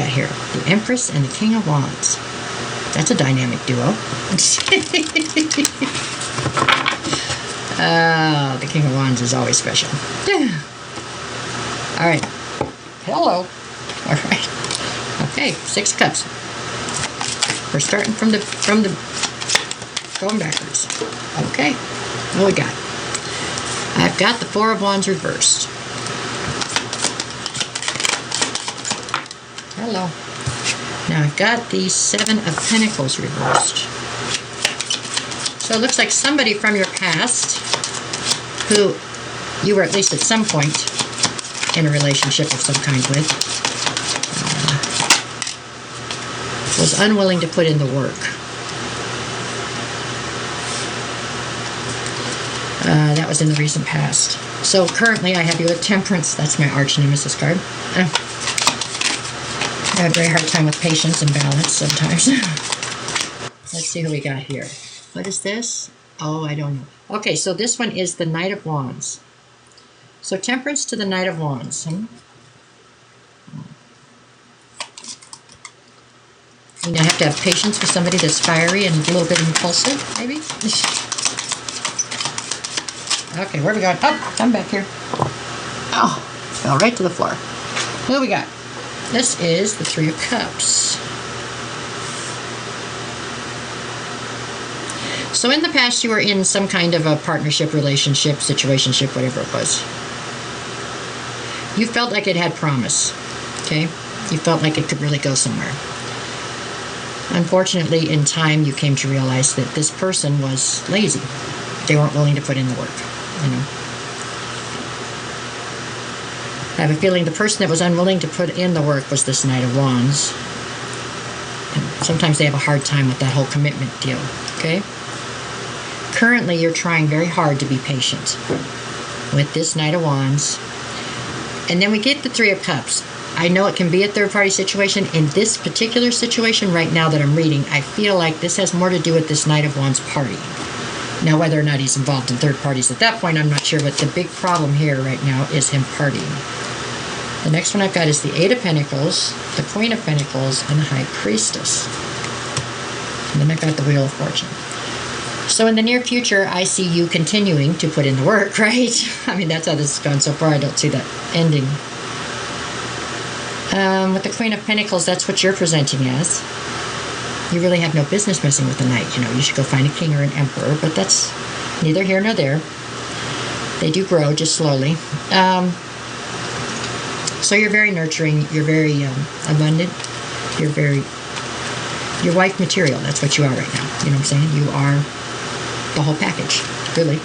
got here? The Empress and the King of Wands. That's a dynamic duo. The King of Wands is always special. All right. Hello. All right. Okay, 6 of Cups. We're starting from the going backwards. Okay. What we got? I've got the 4 of Wands reversed. Hello. Now I've got the 7 of Pentacles reversed. So it looks like somebody from your past who you were at least at some point in a relationship of some kind with was unwilling to put in the work. That was in the recent past. So currently I have you at Temperance. That's my arch nemesis card. I have a very hard time with patience and balance sometimes. Let's see who we got here. What is this? Oh, I don't know. Okay, so this one is the Knight of Wands. So Temperance to the Knight of Wands. You have to have patience with somebody that's fiery and a little bit impulsive, maybe? Okay, where are we going? Oh, come back here. Oh, fell right to the floor. What do we got? This is the 3 of Cups. So in the past, you were in some kind of a partnership, relationship, situationship, whatever it was. You felt like it had promise, okay? You felt like it could really go somewhere. Unfortunately, in time, you came to realize that this person was lazy. They weren't willing to put in the work, you know. I have a feeling the person that was unwilling to put in the work was this Knight of Wands. And sometimes they have a hard time with that whole commitment deal, okay? Currently, you're trying very hard to be patient with this Knight of Wands. And then we get the 3 of Cups. I know it can be a third-party situation. In this particular situation right now that I'm reading, I feel like this has more to do with this Knight of Wands party. Now, whether or not he's involved in third parties at that point, I'm not sure, but the big problem here right now is him partying. The next one I've got is the 8 of Pentacles, the Queen of Pentacles, and the High Priestess. And then I've got the Wheel of Fortune. So in the near future, I see you continuing to put in the work, right? I mean, that's how this has gone so far. I don't see that ending. With the Queen of Pentacles, that's what you're presenting as. You really have no business messing with the Knight. You know, you should go find a king or an emperor, but that's neither here nor there. They do grow, just slowly. So you're very nurturing. You're very abundant. You're wife material. That's what you are right now. You know what I'm saying? You are the whole package, really.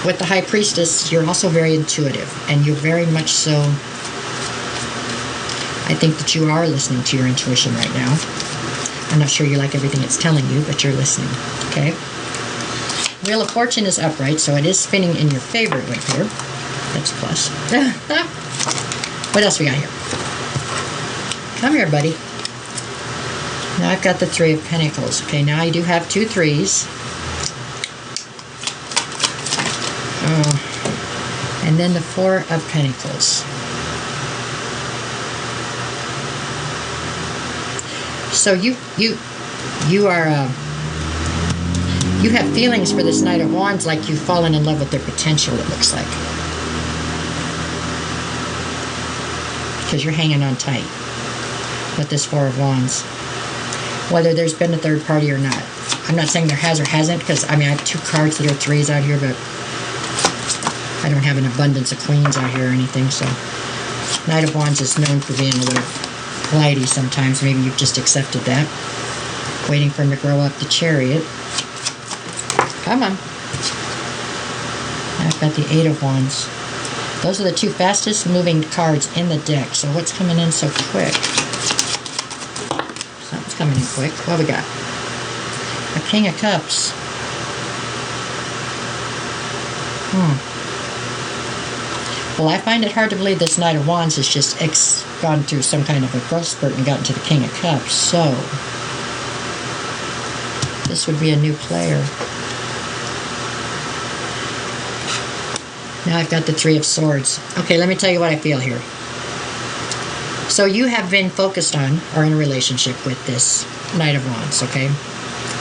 With the High Priestess, you're also very intuitive, and you're very much so. I think that you are listening to your intuition right now. I'm not sure you like everything it's telling you, but you're listening, okay? Wheel of Fortune is upright, so it is spinning in your favor right here. That's a plus. What else we got here? Come here, buddy. Now I've got the 3 of Pentacles. Okay, now I do have 2 3s. And then the 4 of Pentacles. So you have feelings for this Knight of Wands, like you've fallen in love with their potential, it looks like. Because you're hanging on tight with this 4 of Wands. Whether there's been a third party or not. I'm not saying there has or hasn't, because, I mean, I have 2 cards that are 3s out here, but I don't have an abundance of queens out here or anything, so. Knight of Wands is known for being a little flighty sometimes. Maybe you've just accepted that. Waiting for him to grow up. The Chariot. Come on. I've got the 8 of Wands. Those are the 2 fastest moving cards in the deck. So what's coming in so quick? Something's coming in quick. What have we got? A King of Cups. Well, I find it hard to believe this Knight of Wands has just gone through some kind of a growth spurt and gotten to the King of Cups. So, this would be a new player. Now I've got the 3 of Swords. Okay, let me tell you what I feel here. So you have been focused on or in a relationship with this Knight of Wands, okay?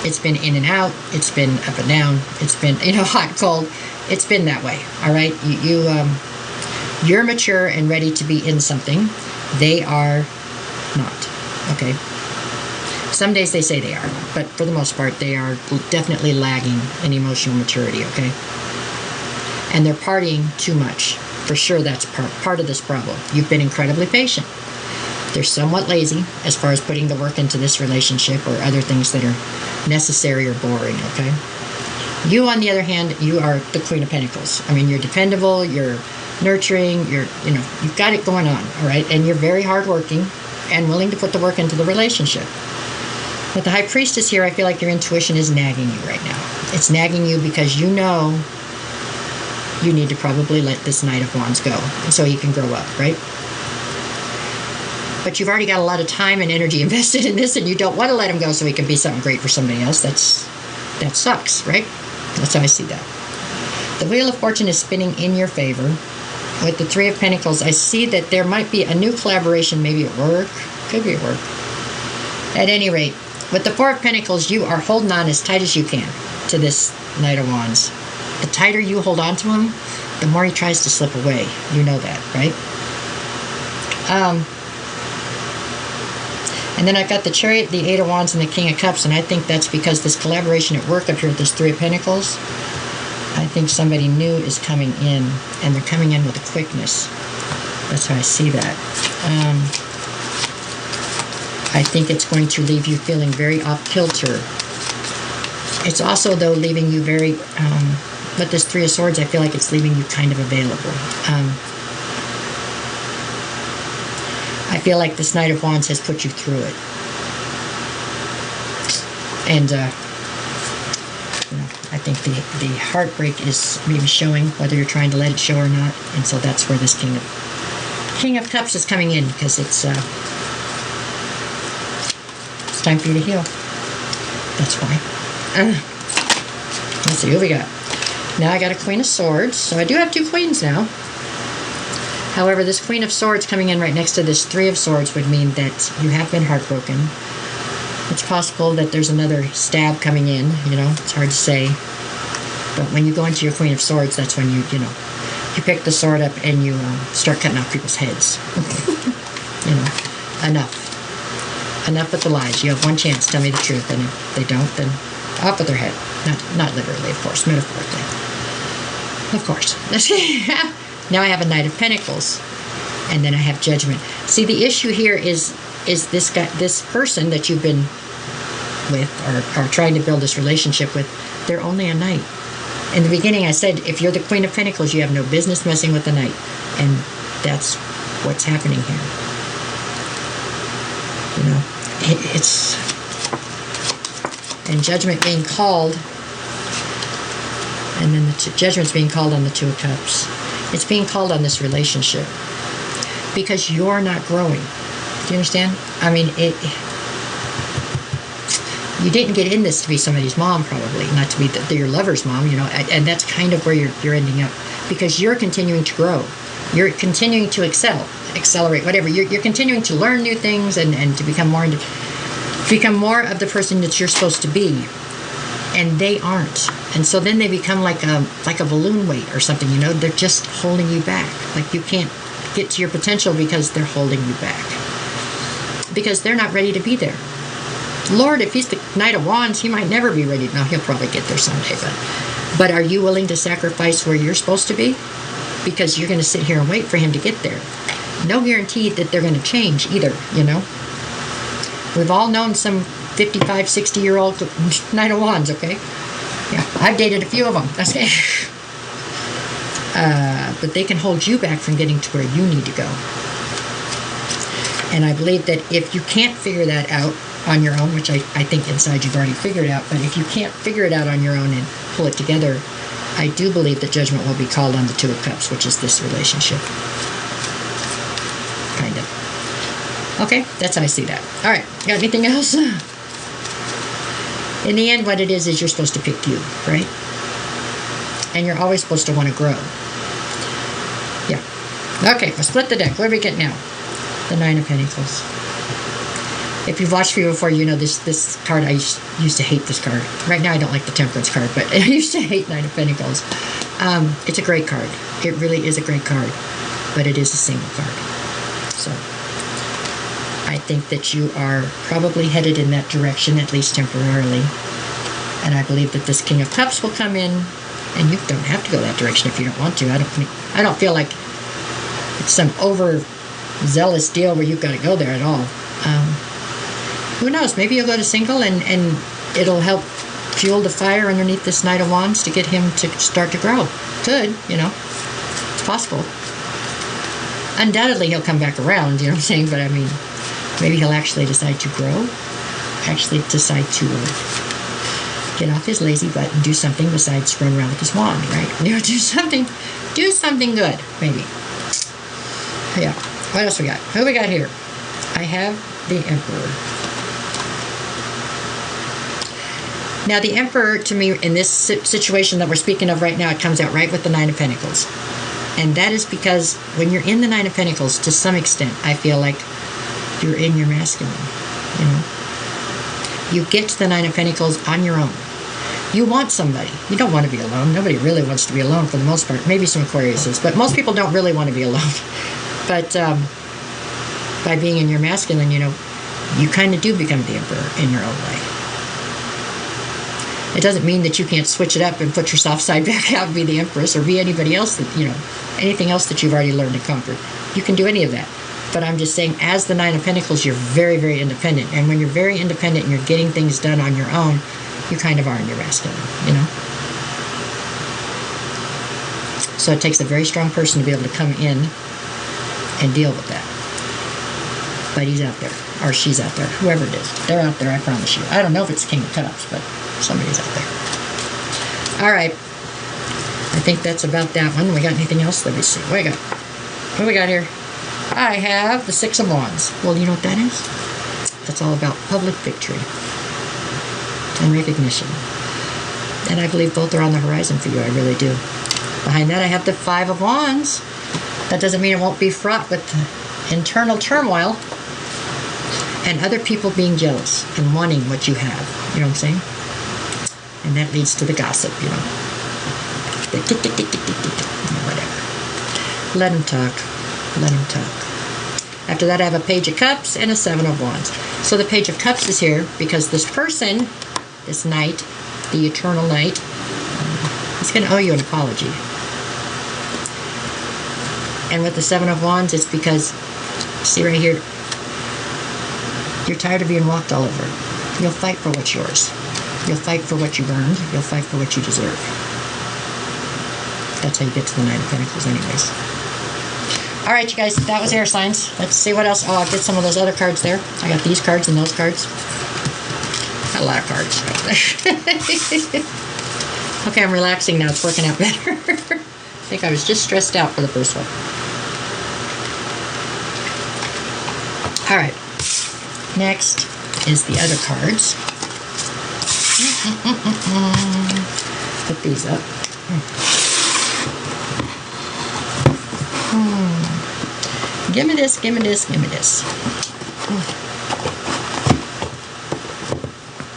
It's been in and out. It's been up and down. It's been, hot, cold. It's been that way, all right? You're mature and ready to be in something. They are not, okay? Some days they say they are, but for the most part, they are definitely lagging in emotional maturity, okay? And they're partying too much. For sure, that's part of this problem. You've been incredibly patient. They're somewhat lazy as far as putting the work into this relationship or other things that are necessary or boring, okay? You, on the other hand, you are the Queen of Pentacles. I mean, you're dependable, you're nurturing, you've got it going on, all right? And you're very hardworking and willing to put the work into the relationship. But the High Priestess here, I feel like your intuition is nagging you right now. It's nagging you because you know you need to probably let this Knight of Wands go so he can grow up, right? But you've already got a lot of time and energy invested in this, and you don't want to let him go so he can be something great for somebody else. That sucks, right? That's how I see that. The Wheel of Fortune is spinning in your favor. With the Three of Pentacles, I see that there might be a new collaboration, maybe at work. Could be at work. At any rate, with the Four of Pentacles, you are holding on as tight as you can to this Knight of Wands. The tighter you hold on to him, the more he tries to slip away. You know that, right? And then I've got the Chariot, the Eight of Wands, and the King of Cups, and I think that's because this collaboration at work up here with this Three of Pentacles, I think somebody new is coming in, and they're coming in with a quickness. That's how I see that. I think it's going to leave you feeling very off-kilter. It's also, though, leaving you very, with this Three of Swords, I feel like it's leaving you kind of available. I feel like this Knight of Wands has put you through it. And, I think the heartbreak is maybe showing, whether you're trying to let it show or not. And so that's where this King of Cups is coming in, because it's time for you to heal. That's why. Let's see, who we got? Now I got a Queen of Swords. So I do have two queens now. However, this Queen of Swords coming in right next to this Three of Swords would mean that you have been heartbroken. It's possible that there's another stab coming in, it's hard to say. But when you go into your Queen of Swords, that's when you pick the sword up and you start cutting off people's heads. Enough. Enough with the lies. You have one chance. Tell me the truth. And if they don't, then off with their head. Not literally, of course, metaphorically. Of course. Now I have a Knight of Pentacles, and then I have Judgment. See, the issue here is this guy, this person that you've been with or trying to build this relationship with, they're only a knight. In the beginning, I said, if you're the Queen of Pentacles, you have no business messing with the knight, and that's what's happening here. It's and Judgment being called, and then the Judgment's being called on the Two of Cups. It's being called on this relationship because you're not growing. Do you understand? I mean, you didn't get in this to be somebody's mom, probably, not to be your lover's mom, and that's kind of where you're ending up, because you're continuing to grow. You're continuing to accelerate, whatever. You're continuing to learn new things and to become more of the person that you're supposed to be. And they aren't. And so then they become like a balloon weight or something, They're just holding you back. Like you can't get to your potential because they're holding you back. Because they're not ready to be there. Lord, if he's the Knight of Wands, he might never be ready. No, he'll probably get there someday. But are you willing to sacrifice where you're supposed to be? Because you're going to sit here and wait for him to get there. No guarantee that they're going to change either, We've all known some 55, 60-year-old Knight of Wands, okay? Yeah, I've dated a few of them. But they can hold you back from getting to where you need to go. And I believe that if you can't figure that out on your own, which I think inside you've already figured out, but if you can't figure it out on your own and pull it together, I do believe that Judgment will be called on the Two of Cups, which is this relationship. Kind of. Okay, that's how I see that. All right, got anything else? In the end, what it is you're supposed to pick you, right? And you're always supposed to want to grow. Yeah. Okay, we'll split the deck. What do we get now? The Nine of Pentacles. If you've watched me before, you know this card, I used to hate this card. Right now I don't like the Temperance card, but I used to hate Nine of Pentacles. It's a great card. It really is a great card, but it is a single card. So I think that you are probably headed in that direction, at least temporarily. And I believe that this King of Cups will come in, and you don't have to go that direction if you don't want to. I don't feel like it's some overzealous deal where you've got to go there at all. Who knows? Maybe you'll go to single, and it'll help fuel the fire underneath this Knight of Wands to get him to start to grow. Could, it's possible. Undoubtedly, he'll come back around, you know what I'm saying? But I mean, maybe he'll actually decide to grow, actually decide to get off his lazy butt and do something besides run around with his wand, right? Do something good, maybe. Yeah. What else we got? Who we got here? I have the Emperor. Now, the Emperor, to me, in this situation that we're speaking of right now, it comes out right with the Nine of Pentacles. And that is because when you're in the Nine of Pentacles, to some extent, I feel like you're in your masculine, You get to the Nine of Pentacles on your own. You want somebody. You don't want to be alone. Nobody really wants to be alone for the most part. Maybe some Aquariuses, but most people don't really want to be alone. But by being in your masculine, you kind of do become the Emperor in your own way. It doesn't mean that you can't switch it up and put your soft side back out and be the Empress or be anybody else that, anything else that you've already learned and conquered. You can do any of that. But I'm just saying, as the Nine of Pentacles, you're very, very independent. And when you're very independent and you're getting things done on your own, you kind of are in your masculine, So it takes a very strong person to be able to come in and deal with that. But he's out there, or she's out there, whoever it is. They're out there, I promise you. I don't know if it's King of Cups, but somebody's out there. All right. I think that's about that one. We got anything else? Let me see. What do we got here? I have the Six of Wands. Well, you know what that is? That's all about public victory and recognition. And I believe both are on the horizon for you. I really do. Behind that, I have the Five of Wands. That doesn't mean it won't be fraught with internal turmoil and other people being jealous and wanting what you have. You know what I'm saying? And that leads to the gossip, Whatever. Let him talk. Let him talk. After that, I have a Page of Cups and a Seven of Wands. So the Page of Cups is here because this person, this knight, the eternal knight, he's going to owe you an apology. And with the Seven of Wands, it's because, see right here, you're tired of being walked all over. You'll fight for what's yours. You'll fight for what you've earned. You'll fight for what you deserve. That's how you get to the Nine of Pentacles anyways. All right, you guys, that was air signs. Let's see what else. Oh, I'll get some of those other cards there. I got these cards and those cards. Got a lot of cards. Okay, I'm relaxing now. It's working out better. I think I was just stressed out for the first one. All right. Next is the other cards. Put these up. Give me this, give me this, give me this.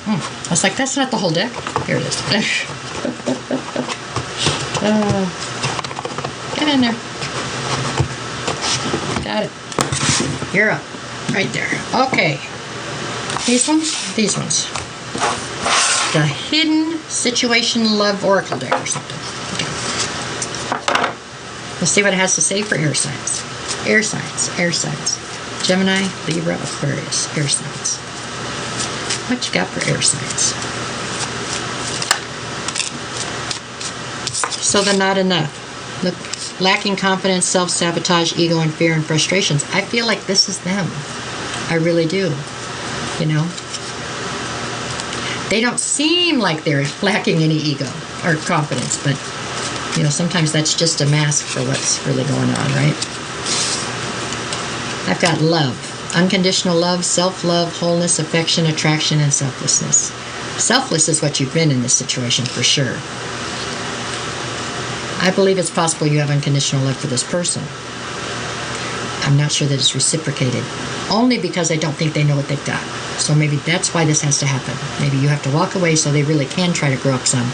I was like, that's not the whole deck. Here it is. Get in there. Got it. You're up. Right there. Okay. These ones? These ones. The Hidden Situation Love Oracle deck or something. Okay. Let's see what it has to say for air signs. Air signs. Air signs. Gemini, Libra, Aquarius. Air signs. What you got for air signs? So they're not enough. Look, lacking confidence, self-sabotage, ego, and fear and frustrations. I feel like this is them. I really do. They don't seem like they're lacking any ego or confidence, but, sometimes that's just a mask for what's really going on, right? I've got love. Unconditional love, self-love, wholeness, affection, attraction, and selflessness. Selfless is what you've been in this situation for sure. I believe it's possible you have unconditional love for this person. I'm not sure that it's reciprocated. Only because I don't think they know what they've got. So maybe that's why this has to happen. Maybe you have to walk away so they really can try to grow up some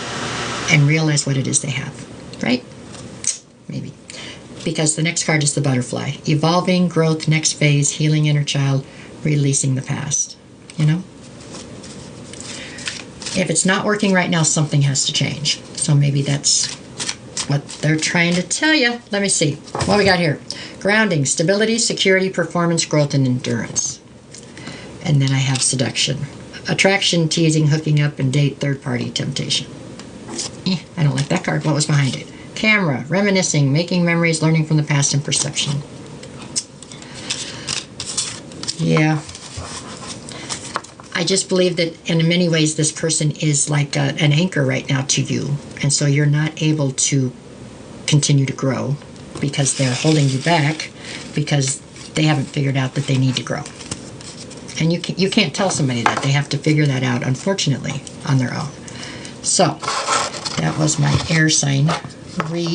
and realize what it is they have. Right? Maybe. Because the next card is the butterfly. Evolving, growth, next phase, healing inner child, releasing the past. You know? If it's not working right now, something has to change. So maybe that's what they're trying to tell you. Let me see. What we got here? Grounding, stability, security, performance, growth, and endurance. And then I have seduction. Attraction, teasing, hooking up, and date, third party, temptation. I don't like that card. What was behind it? Camera, reminiscing, making memories, learning from the past, and perception. Yeah. I just believe that in many ways this person is like an anchor right now to you. And so you're not able to continue to grow because they're holding you back because they haven't figured out that they need to grow. And you can't tell somebody that. They have to figure that out, unfortunately, on their own. So that was my air sign read.